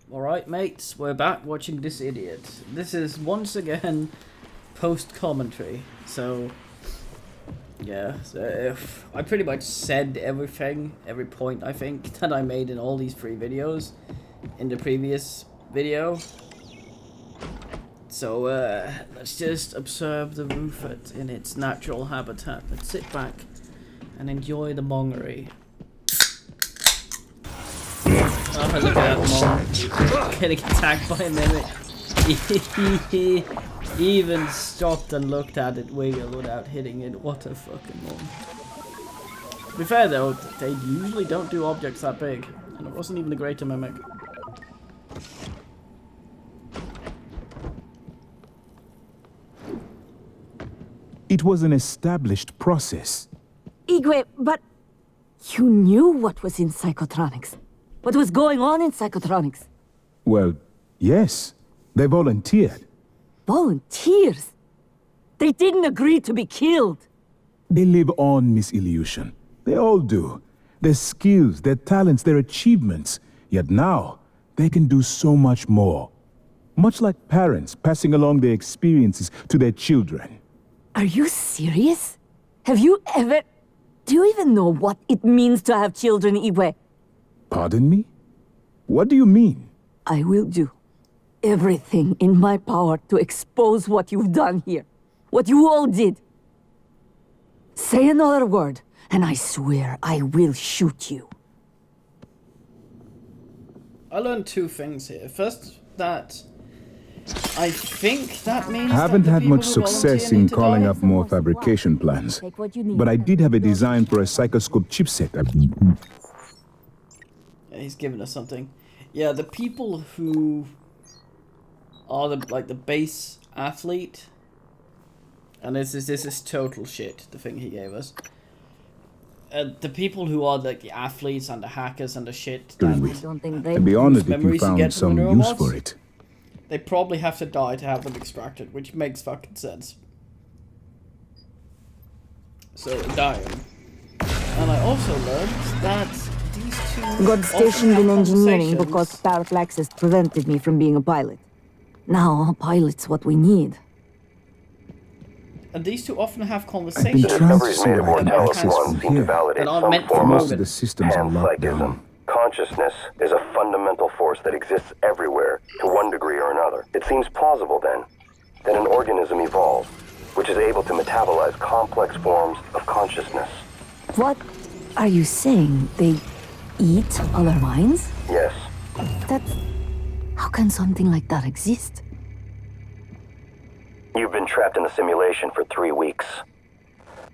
Alright, mates, we're back watching this idiot. This is once again post-commentary, so yeah, I pretty much said everything, every point I think that I made in all these 3 videos in the previous video. So let's just observe the rooflet in its natural habitat. Let's sit back and enjoy the mongery. Oh, look at that Mong getting attacked by a mimic. He even stopped and looked at it wiggle without hitting it. What a fucking Mong. To be fair though, they usually don't do objects that big. And it wasn't even a greater mimic. It was an established process. Igwe, but you knew what was in Psychotronics. What was going on in Psychotronics? Well, yes. They volunteered. Volunteers? They didn't agree to be killed. They live on, Miss Illusion. They all do. Their skills, their talents, their achievements. Yet now, they can do so much more. Much like parents passing along their experiences to their children. Are you serious? Have you ever... Do you even know what it means to have children, Igwe? Pardon me? What do you mean? I will do everything in my power to expose what you've done here. What you all did. Say another word, and I swear I will shoot you. I learned 2 things here. First, that I think that means I haven't that the had people much who success volunteer in need to calling die. up more fabrication plans. Take what you need. But I did have a design for a psychoscope chipset. Yeah, he's giving us something. Yeah, the people who are the base athlete, and this is total shit. The thing he gave us. The people who are like the athletes and the hackers and the shit. I don't think they... I'd be honored if you memories you found get from some the use robots? for it. They probably have to die to have them extracted, which makes fucking sense. So dying. And I also learned that these 2 Got often stationed have in engineering conversations. because parallaxis prevented me from being a pilot. Now, a pilot's what we need. And these 2 often have I've conversations. been trying to Discoveries made of sort out Mortellus access One from seem to here. validate And aren't some meant for form Most of of the systems are locked down. panpsychism. Consciousness is a fundamental force that exists everywhere, to one degree or another. It seems plausible, then, that an organism evolved, which is able to metabolize complex forms of consciousness. What are you saying? They eat other minds? Yes, That's... How can something like that exist? you've been trapped in a simulation for 3 weeks.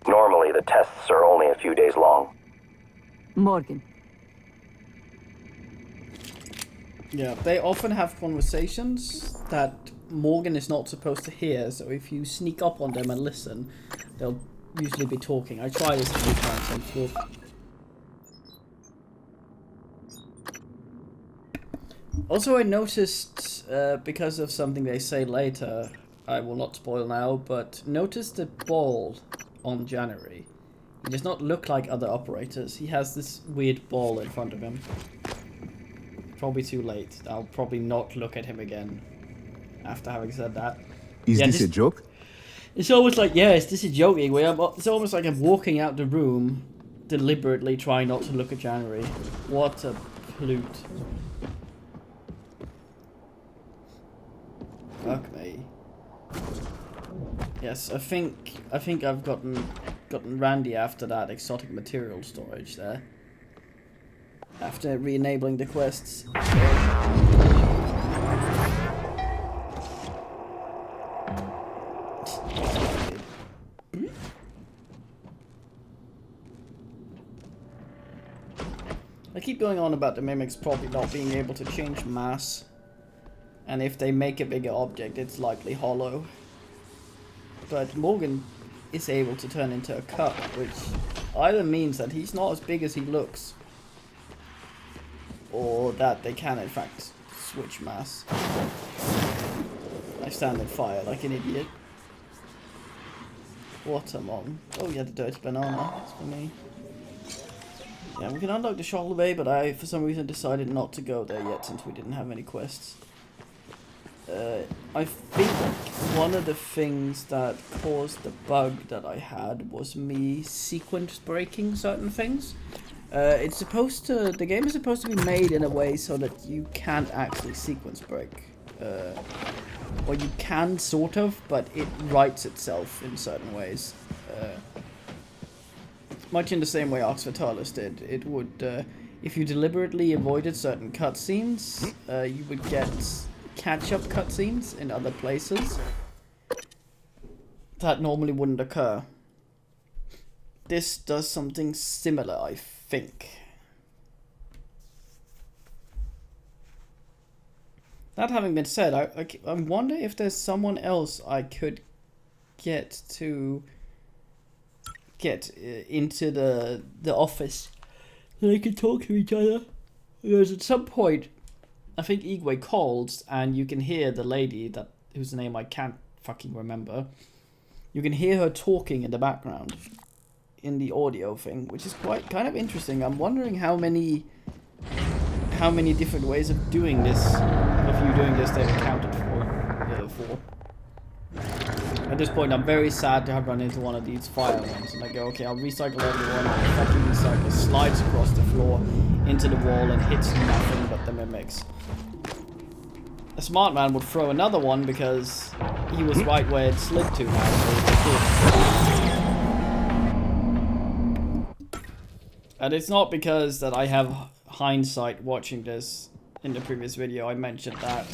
Normally, the tests are only a few days long. Morgan. Yeah, they often have conversations that Morgan is not supposed to hear, so if you sneak up on them and listen, they'll usually be talking. I tried this a few times and thought. Also, I noticed, because of something they say later, I will not spoil now, but notice the ball on January. He does not look like other operators. He has this weird ball in front of him. Probably too late. I'll probably not look at him again after having said that. Is Yeah, this a just- joke? It's almost like, yes, this is joking. It's almost like I'm walking out the room, deliberately trying not to look at January. What a plute. Fuck me. Yes, I think I've gotten Randy after that exotic material storage there. After re-enabling the quests. I keep going on about the mimics probably not being able to change mass. And if they make a bigger object, it's likely hollow. But Morgan is able to turn into a cup, which either means that he's not as big as he looks, or that they can in fact switch mass. I stand in fire like an idiot. What a mom. Oh yeah, the dirty banana. That's for me. Yeah, we can unlock the Shovel Bay, but I, for some reason, decided not to go there yet since we didn't have any quests. I think one of the things that caused the bug that I had was me sequence breaking certain things. It's supposed to, the game is supposed to be made in a way so that you can't actually sequence break. Or you can, sort of, but it writes itself in certain ways. Much in the same way Arx Fatalis did. It would, if you deliberately avoided certain cutscenes, you would get catch-up cutscenes in other places that normally wouldn't occur. This does something similar, I think. That having been said, I wonder if there's someone else I could get into the office so they could talk to each other. Because at some point, I think Igwe calls, and you can hear the lady whose name I can't fucking remember. You can hear her talking in the background in the audio thing, which is quite kind of interesting. I'm wondering how many different ways of doing this, they've accounted for. At this point, I'm very sad to have run into one of these fire ones, and I go, okay, I'll recycle everyone. The fucking recycler slides across the floor into the wall and hits nothing but the mimics. A smart man would throw another one because he was right where it slid to now, so and it's not because that I have hindsight watching this. In the previous video, I mentioned that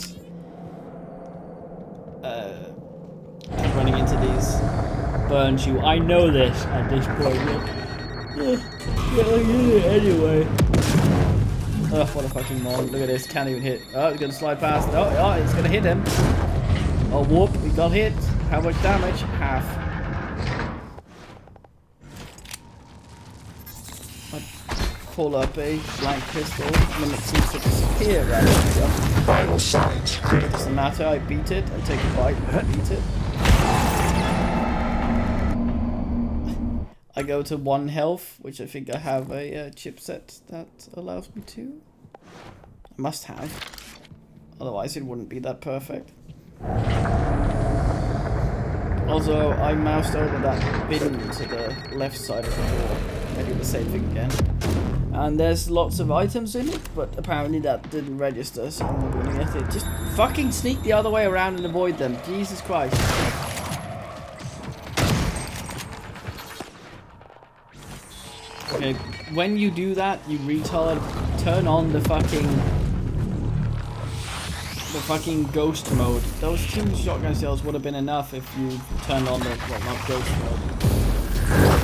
running into these burns you. I know this at this point. Yeah, anyway. Oh, what a fucking moron. Look at this. Can't even hit. Oh, he's going to slide past. Oh, it's going to hit him. Oh, whoop. We got hit. How much damage? Half. I pull up a blank pistol and it seems to disappear right here. Vital signs critical. Doesn't matter. I beat it. I take a bite and beat it. I go to 1 health, which I think I have a chipset that allows me to. I must have. Otherwise it wouldn't be that perfect. Also, I moused over that bin to the left side of the door. I do the same thing again. And there's lots of items in it, but apparently that didn't register, so I'm not going to get it. Just fucking sneak the other way around and avoid them. Jesus Christ. Okay, when you do that, you retard, turn on the fucking ghost mode. Those 2 shotgun shells would have been enough if you turned on the, well, not ghost mode.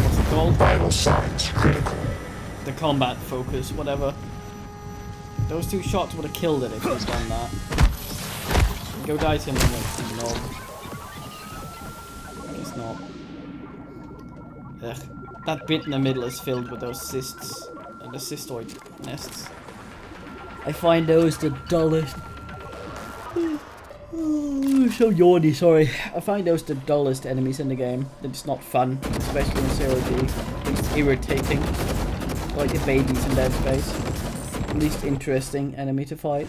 What's it called? Vital signs critical. The combat focus, whatever. Those 2 shots would have killed it if you'd done that. Go die to him, knob. Guess not. Ugh. That bit in the middle is filled with those cysts, the cystoid nests. I find those the dullest. So yawny, sorry. I find those the dullest enemies in the game. They're just not fun, especially in 0G. It's irritating. Like the babies in Dead Space. Least interesting enemy to fight.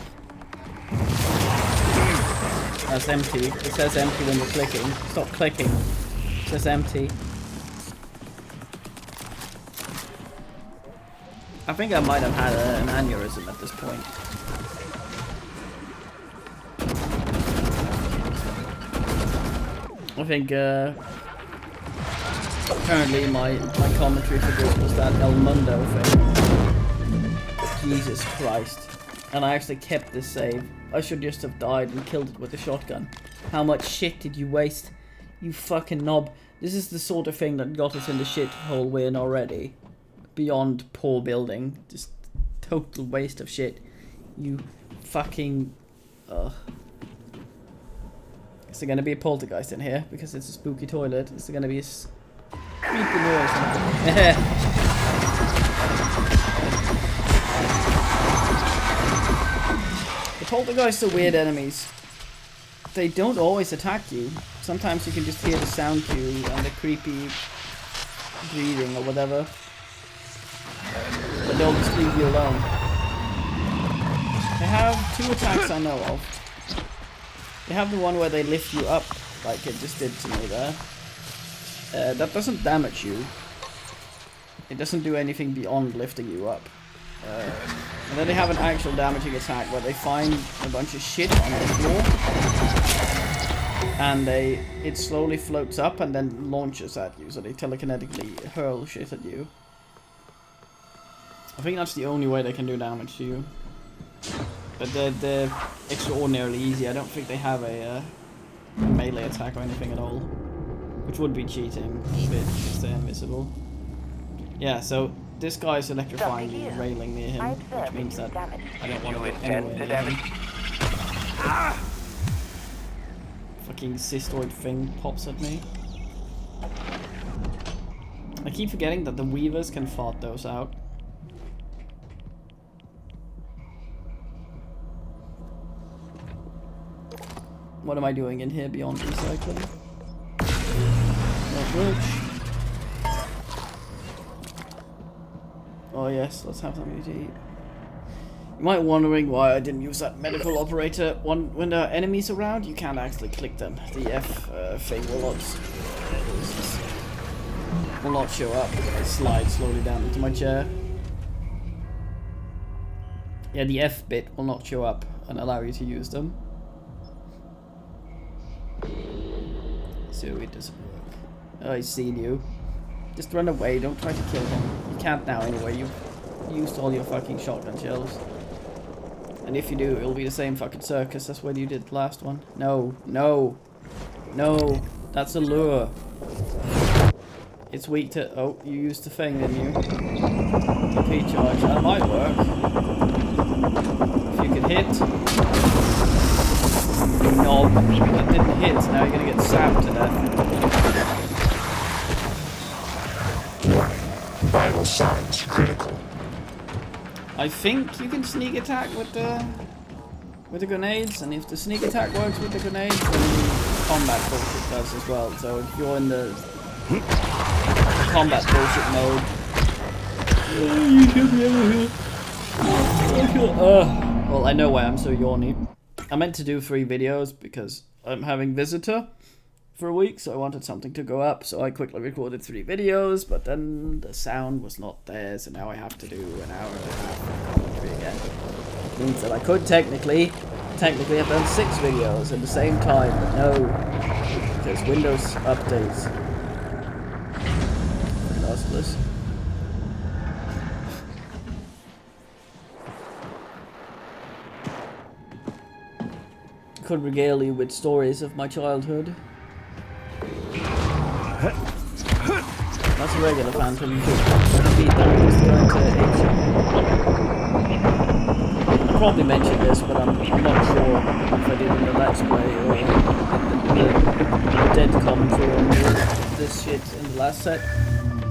That's empty. It says empty when you're clicking. Stop clicking. It says empty. I think I might have had an aneurysm at this point. I think currently my commentary for this was that El Mundo thing. Jesus Christ. And I actually kept this save. I should just have died and killed it with a shotgun. How much shit did you waste? You fucking knob. This is the sort of thing that got us in the shithole we're in already. Beyond poor building. Just total waste of shit. You fucking... Is there going to be a poltergeist in here? Because it's a spooky toilet. Is there going to be a creepy noise? The poltergeists are weird enemies. They don't always attack you. Sometimes you can just hear the sound cue and the creepy breathing or whatever. they'll just leave you alone. They have 2 attacks I know of. They have the one where they lift you up, like it just did to me there. That doesn't damage you. It doesn't do anything beyond lifting you up. And then they have an actual damaging attack where they find a bunch of shit on the floor. And it slowly floats up and then launches at you, so they telekinetically hurl shit at you. I think that's the only way they can do damage to you. But they're extraordinarily easy. I don't think they have a melee attack or anything at all. Which would be cheating a bit because they're invisible. Yeah, so this guy is electrifying the railing near him, which means that I don't want to get anywhere near him. Fucking cystoid thing pops at me. I keep forgetting that the weavers can fart those out. What am I doing in here beyond recycling? Not much. Oh yes, let's have something to eat. You might be wondering why I didn't use that medical operator. When there are enemies around, you can't actually click them. The F thing will not show up. I slide slowly down into my chair. Yeah, the F bit will not show up and allow you to use them. So it doesn't work. Oh, he's seen you. Just run away, don't try to kill him. You can't now anyway, you've used all your fucking shotgun shells. And if you do, it'll be the same fucking circus as when you did the last one. No, no, no, that's a lure. It's weak to... Oh, you used the thing, didn't you? TP charge, that might work. If you can hit. You knob, that didn't hit, now you're gonna get sapped to death. Vital signs critical. I think you can sneak attack with the grenades, and if the sneak attack works with the grenades, then combat bullshit does as well. So if you're in the combat bullshit mode, you should be able to. Well, I know why I'm so yawny. I meant to do 3 videos because I'm having visitor for a week, so I wanted something to go up, so I quickly recorded 3 videos, but then the sound was not there, so now I have to do an hour and a half commentary again. It means that I could technically have done 6 videos at the same time, but no, because Windows updates. Lossless. Could regale you with stories of my childhood. That's a regular phantom. You could beat that just going to I probably mentioned this, but I'm not sure if I did in the Let's Play or the dead commentary on this shit in the last set.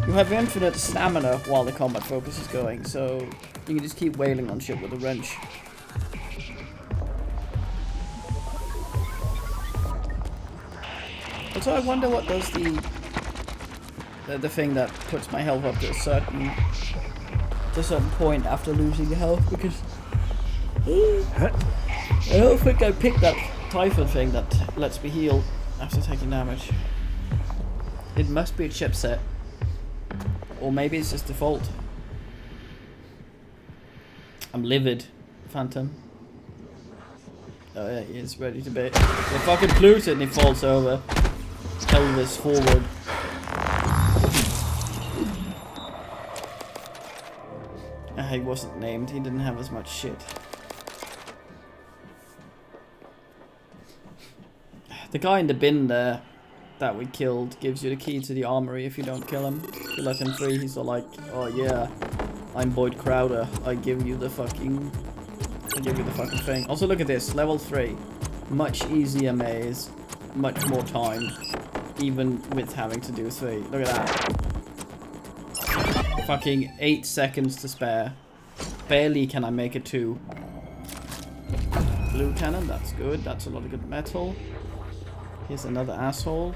You have infinite stamina while the combat focus is going, so you can just keep wailing on shit with a wrench. Also, I wonder what does the thing that puts my health up to a certain point after losing the health, because I don't think I picked that Typhon thing that lets me heal after taking damage. It must be a chipset, or maybe it's just default. I'm livid, Phantom. Oh yeah, he is ready to be. The fucking Pluton, and he falls over. Elvis forward. He wasn't named, he didn't have as much shit. The guy in the bin there that we killed gives you the key to the armory if you don't kill him. If you let him free, he's all like, oh yeah, I'm Boyd Crowder, I give you the fucking thing. Also look at this, level 3. Much easier maze, much more time, even with having to do 3. Look at that. Fucking 8 seconds to spare. Barely can I make it 2. Blue cannon, that's good. That's a lot of good metal. Here's another asshole.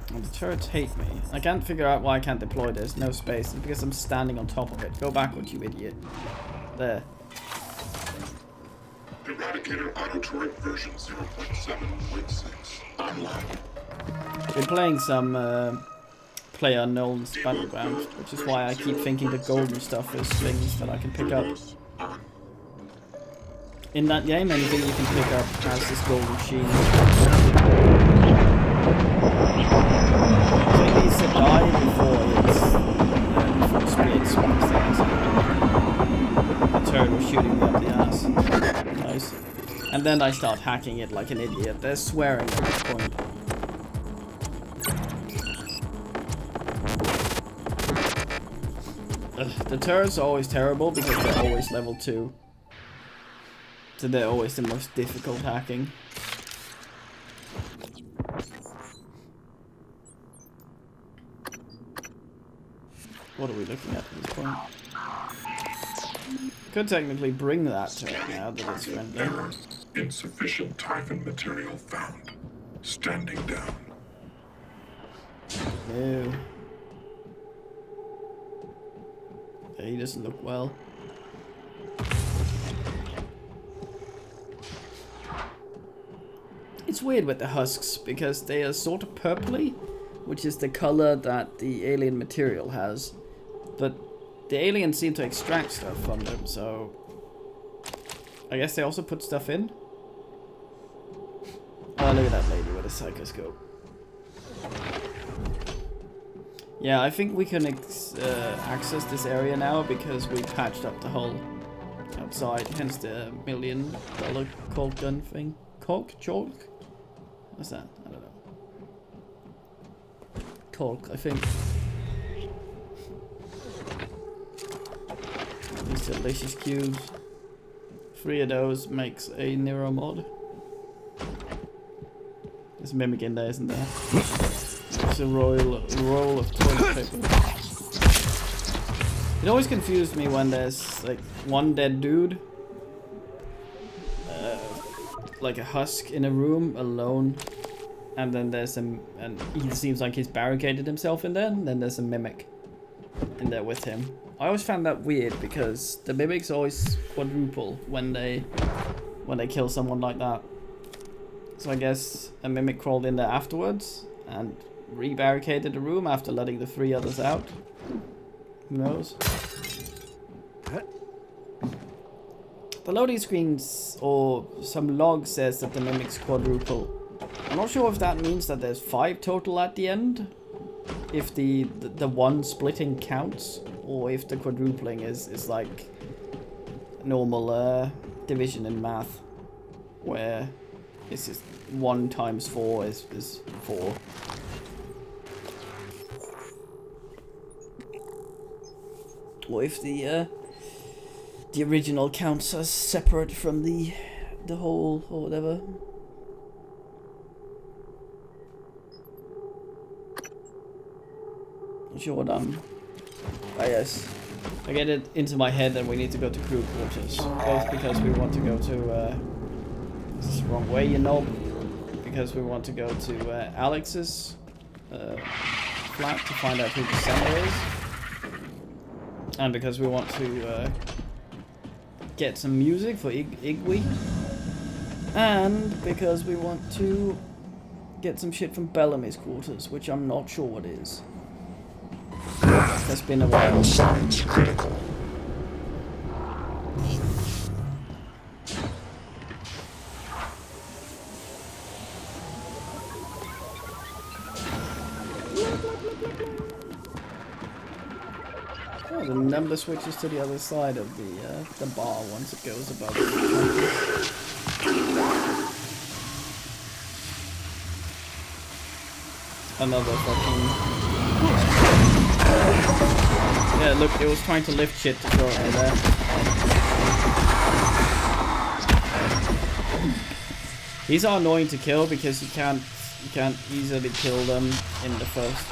And the Turrets hate me. I can't figure out why I can't deploy this. No space. It's because I'm standing on top of it. Go backward, you idiot. There. Eradicator auto turret version 0.7.6 online. Been playing some PlayerUnknown's Battleground, which is why I keep thinking the golden stuff is things that I can pick up. In that game, anything you can pick up has this golden sheen. So it needs to die before it splits. The turret was shooting me up the ass. Nice. And then I start hacking it like an idiot. They're swearing at this point. The turrets are always terrible because they're always level 2. So they're always the most difficult hacking. What are we looking at this point? Could technically bring that turret now that it's friendly. Error. Insufficient Typhon material found. Standing down. No. Yeah, he doesn't look well. It's weird with the husks because they are sort of purpley, which is the color that the alien material has. But the aliens seem to extract stuff from them, so I guess they also put stuff in. Oh, look at that lady with a psychoscope. Yeah, I think we can access this area now because we patched up the hull outside, hence the $1 million cork gun thing. Cork? Chalk? What's that? I don't know. Cork, I think. These delicious cubes. 3 of those makes a Nero mod. There's a mimic in there, isn't there? It's a roll of toilet paper. It always confused me when there's like one dead dude, like a husk in a room alone, and then there's and he seems like he's barricaded himself in there, and then there's a mimic in there with him. I always found that weird because the mimics always quadruple when they kill someone like that. So I guess a mimic crawled in there afterwards and re-barricaded the room after letting the 3 others out. Who knows? The loading screens or some log says that the mimics quadruple. I'm not sure if that means that there's 5 total at the end, if the one splitting counts, or if the quadrupling is like normal division in math, where it's just 1 times 4 is 4. Or if the original counts as separate from the whole or whatever. Not sure what yes. I get it into my head that we need to go to crew quarters. Both because we want to go to this is the wrong way, you know. Because we want to go to Alex's flat to find out who the sender is. And because we want to get some music for Igwe. And because we want to get some shit from Bellamy's quarters, which I'm not sure what is. That's been a while. Vital signs critical. Oh, the number switches to the other side of the bar once it goes above the Another fucking... Yeah, look, it was trying to lift shit to throw it in there. These are annoying to kill because you can't easily kill them in the first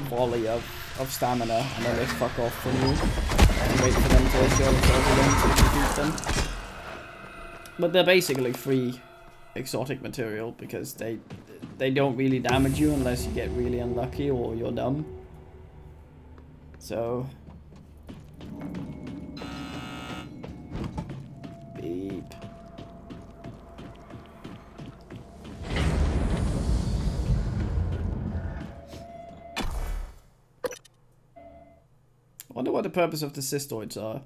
volley of stamina, and then they fuck off from you and wait for them to show themselves again so you can beat them. But they're basically free exotic material because they don't really damage you unless you get really unlucky or you're dumb. So beep. I wonder what the purpose of the cystoids are.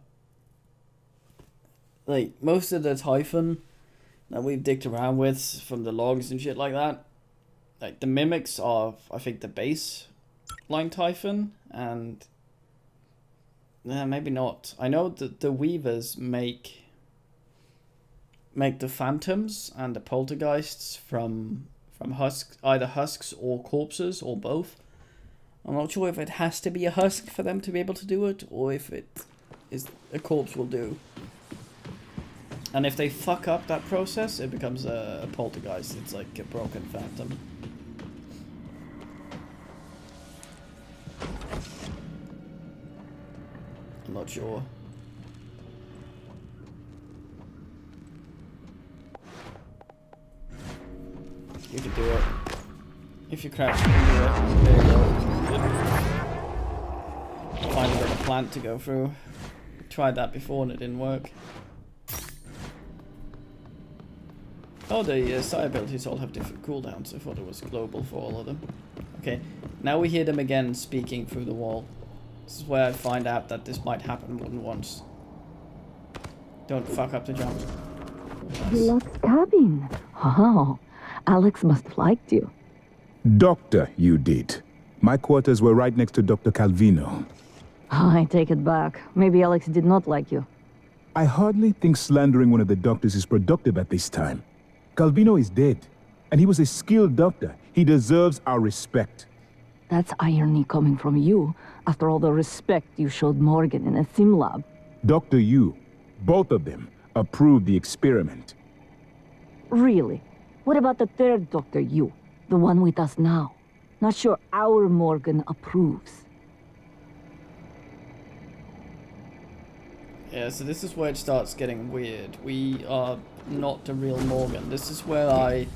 Like, most of the Typhon that we've dicked around with from the logs and shit like that, like, the mimics are, I think, the base line Typhon, and maybe not. I know that the Weavers make the Phantoms and the Poltergeists from husks, either husks or corpses, or both. I'm not sure if it has to be a husk for them to be able to do it, or if it is a corpse will do. And if they fuck up that process, it becomes a poltergeist. It's like a broken phantom. I'm not sure. You can do it. If you crouch, you can do it. There you go. Find a little plant to go through. Tried that before and it didn't work. Oh, the side abilities all have different cooldowns. I thought it was global for all of them. Okay, now we hear them again speaking through the wall. This is where I find out that this might happen more than once. Don't fuck up the jump. Deluxe cabin. Oh, Alex must have liked you. Doctor, you did. My quarters were right next to Dr. Calvino. I take it back. Maybe Alex did not like you. I hardly think slandering one of the doctors is productive at this time. Calvino is dead, and he was a skilled doctor. He deserves our respect. That's irony coming from you, after all the respect you showed Morgan in a sim lab. Dr. Yu, both of them, approved the experiment. Really? What about the third Dr. Yu, the one with us now? Not sure our Morgan approves. Yeah, so this is where it starts getting weird. We are not the real Morgan. This is where I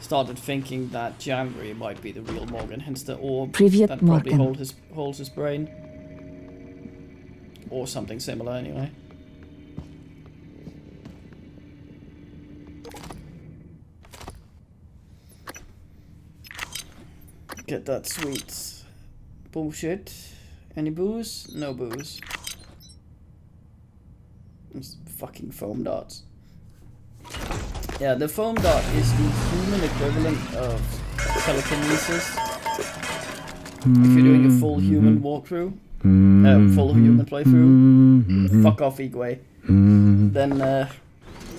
started thinking that January might be the real Morgan, hence the orb Привет, that probably Morgan. holds his brain. Or something similar, anyway. Get that sweet bullshit. Any booze? No booze. It's fucking foam darts. Yeah, the foam dart is the human equivalent of telekinesis. If you're doing a full human walkthrough, full human playthrough, fuck off Igwe, then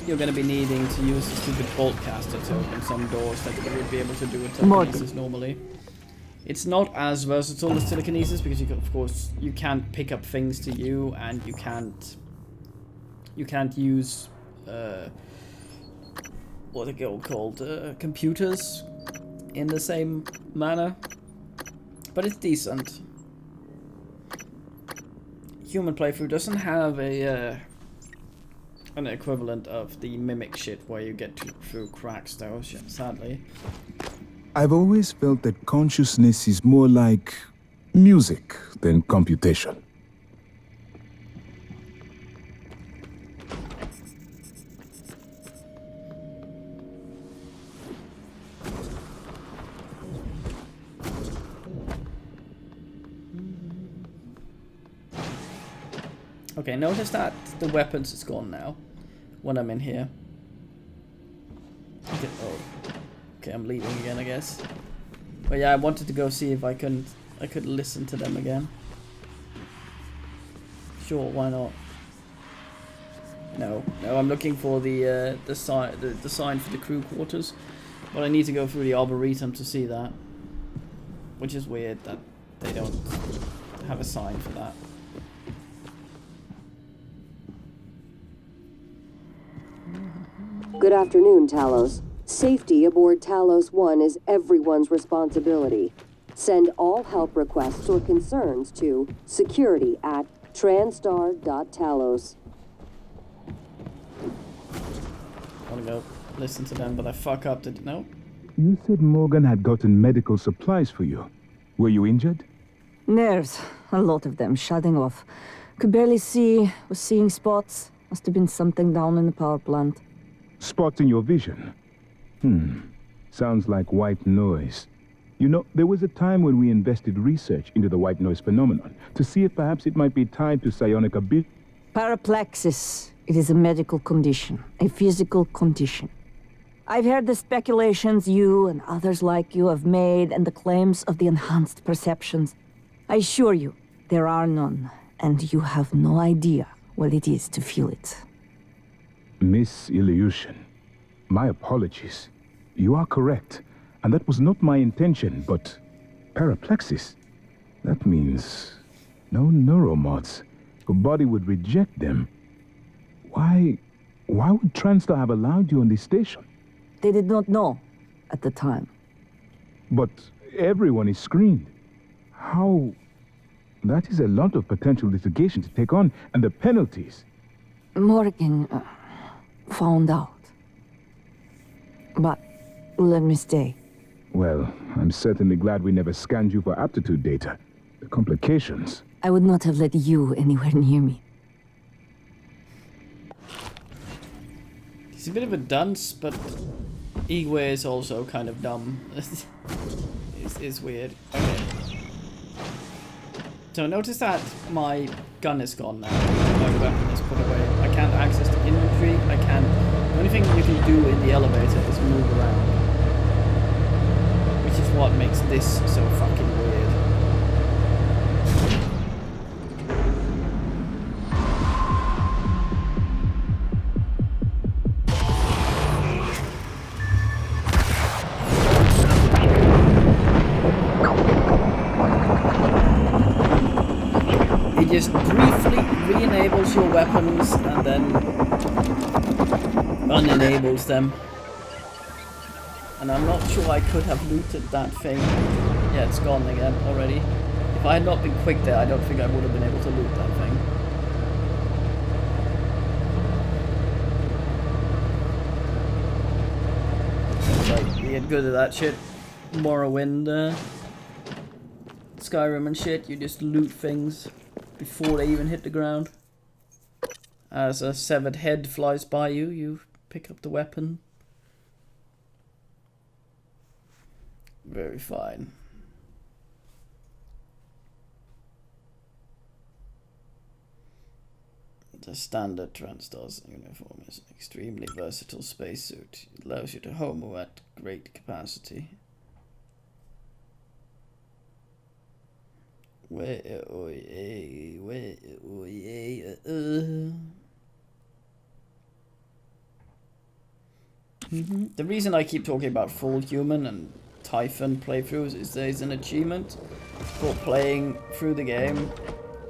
you're going to be needing to use the stupid bolt caster to open some doors that you would be able to do with telekinesis normally. It's not as versatile as telekinesis because you can, of course, you can't pick up things to you, and you can't use what are they called computers in the same manner, but it's decent. Human playthrough doesn't have a an equivalent of the mimic shit where you get through cracks though, sadly. I've always felt that consciousness is more like music than computation. Okay, notice that the weapons is gone now when I'm in here. Okay, okay, I'm leaving again, I guess. But yeah, I wanted to go see if I could listen to them again. Sure, why not? No, I'm looking for the sign for the crew quarters, but I need to go through the arboretum to see that, which is weird that they don't have a sign for that. Good afternoon, Talos. Safety aboard Talos 1 is everyone's responsibility. Send all help requests or concerns to security@transtar.talos. I want to go listen to them, but I fuck up. No? You said Morgan had gotten medical supplies for you. Were you injured? Nerves. A lot of them shutting off. Could barely see. Was seeing spots. Must have been something down in the power plant. Spots in your vision? Sounds like white noise. You know, there was a time when we invested research into the white noise phenomenon to see if perhaps it might be tied to psionic ability. Paraplexis. It is a medical condition. A physical condition. I've heard the speculations you and others like you have made and the claims of the enhanced perceptions. I assure you, there are none, and you have no idea what it is to feel it. Miss Ilyushin, my apologies. You are correct, and that was not my intention, but paraplexis. That means no neuromods. Your body would reject them. Why would Transtar have allowed you on this station? They did not know at the time. But everyone is screened. How? That is a lot of potential litigation to take on, and the penalties. Morgan found out. But let me stay. Well, I'm certainly glad we never scanned you for aptitude data. The complications. I would not have let you anywhere near me. He's a bit of a dunce, but Igwe is also kind of dumb. It's weird. Okay. So notice that my gun is gone now. My weapon is put away. I can't access the inventory. The only thing you can do in the elevator is move around. Which is what makes this so fucking weird. It just briefly re-enables your weapons and then unenables them. And I'm not sure I could have looted that thing. Yeah, it's gone again already. If I had not been quick there, I don't think I would have been able to loot that thing. It's like, you get good at that shit. Morrowind, Skyrim and shit, you just loot things before they even hit the ground. As a severed head flies by you, you pick up the weapon. Very fine. The standard Transtar's uniform is an extremely versatile spacesuit. It allows you to homo at great capacity. The reason I keep talking about full human and Typhon playthroughs is there's an achievement for playing through the game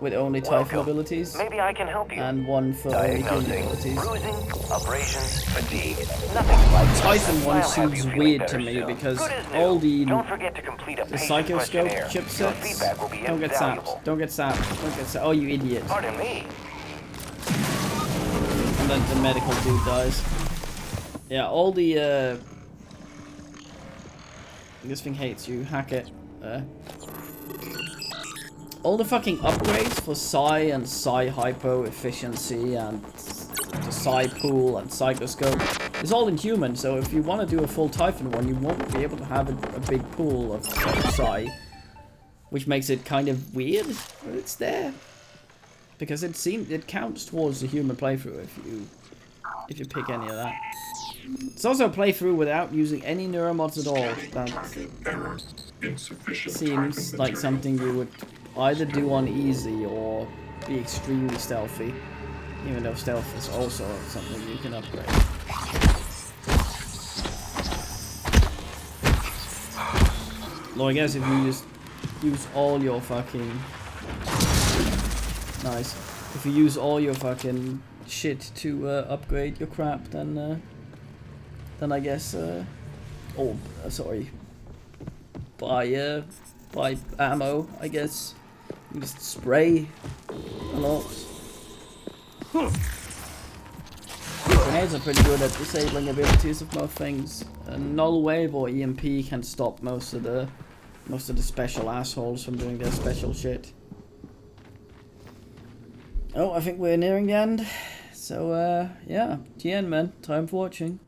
with only Typhon abilities. Maybe I can help you. And one for only human abilities. Bruising, abrasions, fatigue. Nothing like Typhon one seems weird to me because all the psychoscope chipsets don't get sapped. Don't get sapped. Oh, you idiot. Pardon me. And then the medical dude dies. Yeah, all the this thing hates you. Hack it. All the fucking upgrades for Psi and Psi Hypo efficiency and the Psi pool and Psychoscope is all in human, so if you want to do a full Typhon one, you won't be able to have a big pool of Psi, which makes it kind of weird, but it's there. Because it counts towards the human playthrough if you pick any of that. It's also a playthrough without using any neuromods at all. That seems like something you would either do on easy or be extremely stealthy, even though stealth is also something you can upgrade. Well, I guess if you just use all your fucking... Nice. If you use all your fucking shit to upgrade your crap, then I guess... sorry. Buy ammo, I guess. You just spray a lot. Grenades are pretty good at disabling abilities of most things. Null Wave or EMP can stop most of the special assholes from doing their special shit. Oh, I think we're nearing the end. So, yeah, the end, man. Time for watching.